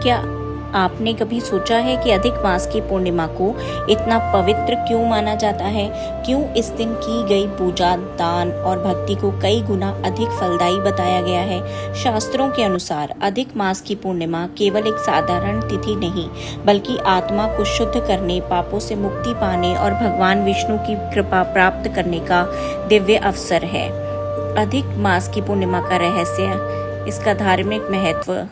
क्या आपने कभी सोचा है कि अधिक मास की पूर्णिमा को इतना पवित्र क्यों माना जाता है? क्यों इस दिन की गई पूजा, दान और भक्ति को कई गुना अधिक फलदायी बताया गया है? शास्त्रों के अनुसार अधिक मास की पूर्णिमा केवल एक साधारण तिथि नहीं, बल्कि आत्मा को शुद्ध करने, पापों से मुक्ति पाने और भगवान विष्णु की कृपा प्राप्त करने का दिव्य अवसर है। अधिक मास की पूर्णिमा का रहस्य, इसका धार्मिक महत्व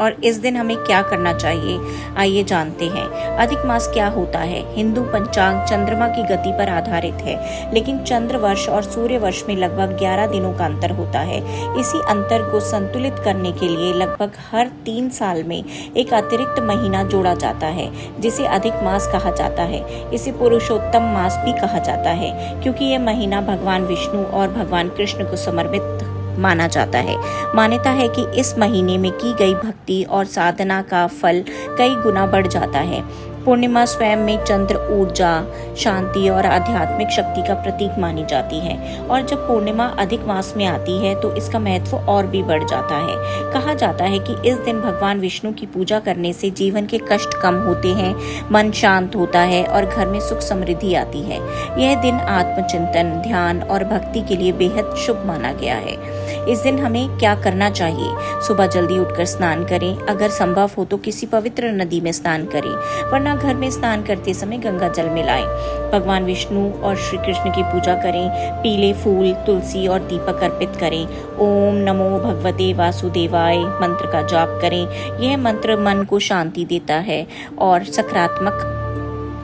और इस दिन हमें क्या करना चाहिए, आइए जानते हैं। अधिक मास क्या होता है? हिंदू पंचांग चंद्रमा की गति पर आधारित है, लेकिन चंद्र वर्ष और सूर्य वर्ष में लगभग 11 दिनों का अंतर होता है। इसी अंतर को संतुलित करने के लिए लगभग हर 3 साल में एक अतिरिक्त महीना जोड़ा जाता है, जिसे अधिक मास कहा जाता है। इसे पुरुषोत्तम मास भी कहा जाता है, क्योंकि यह महीना भगवान विष्णु और भगवान कृष्ण को समर्पित माना जाता है। मान्यता है कि इस महीने में की गई भक्ति और साधना का फल कई गुना बढ़ जाता है। पूर्णिमा स्वयं में चंद्र ऊर्जा, शांति और आध्यात्मिक शक्ति का प्रतीक मानी जाती है, और जब पूर्णिमा अधिक मास में आती है तो इसका महत्व और भी बढ़ जाता है। कहा जाता है कि इस दिन भगवान विष्णु की पूजा करने से जीवन के कष्ट कम होते हैं, मन शांत होता है और घर में सुख समृद्धि आती है। यह दिन आत्मचिंतन, ध्यान और भक्ति के लिए बेहद शुभ माना गया है। इस दिन हमें क्या करना चाहिए? सुबह जल्दी उठकर स्नान करें, अगर संभव हो तो किसी पवित्र नदी में स्नान करें, वरना घर में स्नान करते समय गंगा जल मिलाएं। भगवान विष्णु और श्री कृष्ण की पूजा करें, पीले फूल, तुलसी और दीपक अर्पित करें। ओम नमो भगवते वासुदेवाय मंत्र का जाप करें। यह मंत्र मन को शांति देता है और सकारात्मक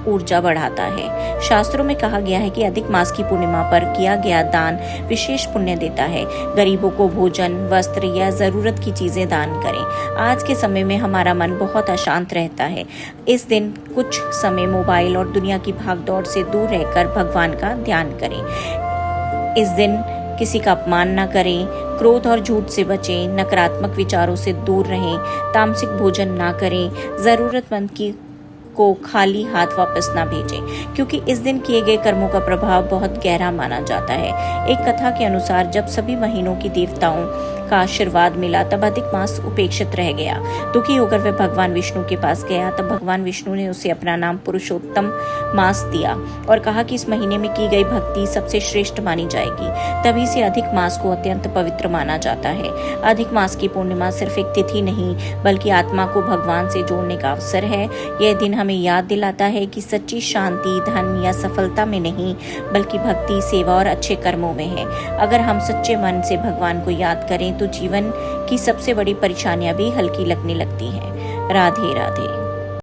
ऊर्जा बढ़ाता है। शास्त्रों में कहा गया है कि अधिक मास की पूर्णिमा पर किया गया दान विशेष पुण्य देता है। गरीबों को भोजन, वस्त्र या जरूरत की चीजें दान करें। आज के समय में हमारा मन बहुत अशांत रहता है। इस दिन कुछ समय मोबाइल और दुनिया की भागदौड़ से दूर रहकर भगवान का ध्यान करें। इस दिन किसी का अपमान न करें, क्रोध और झूठ से बचें, नकारात्मक विचारों से दूर रहें, तामसिक भोजन ना करें, जरूरतमंद को खाली हाथ वापस ना भेजें, क्योंकि इस दिन किए गए कर्मों का प्रभाव बहुत गहरा माना जाता है। एक कथा के अनुसार जब सभी महीनों की देवताओं का आशीर्वाद मिला तब अधिक मास उपेक्षित रह गया। दुखी होकर वह भगवान विष्णु के पास गया, तब भगवान विष्णु ने उसे अपना नाम पुरुषोत्तम मास दिया और कहा कि इस महीने में की गई भक्ति सबसे श्रेष्ठ मानी जाएगी। तभी से अधिक मास को अत्यंत पवित्र माना जाता है। अधिक मास की पूर्णिमा सिर्फ एक तिथि नहीं, बल्कि आत्मा को भगवान से जोड़ने का अवसर है। यह दिन हमें याद दिलाता है कि सच्ची शांति धन या सफलता में नहीं, बल्कि भक्ति, सेवा और अच्छे कर्मों में है। अगर हम सच्चे मन से भगवान को याद करें तो जीवन की सबसे बड़ी परेशानियां भी हल्की लगने लगती हैं। राधे राधे।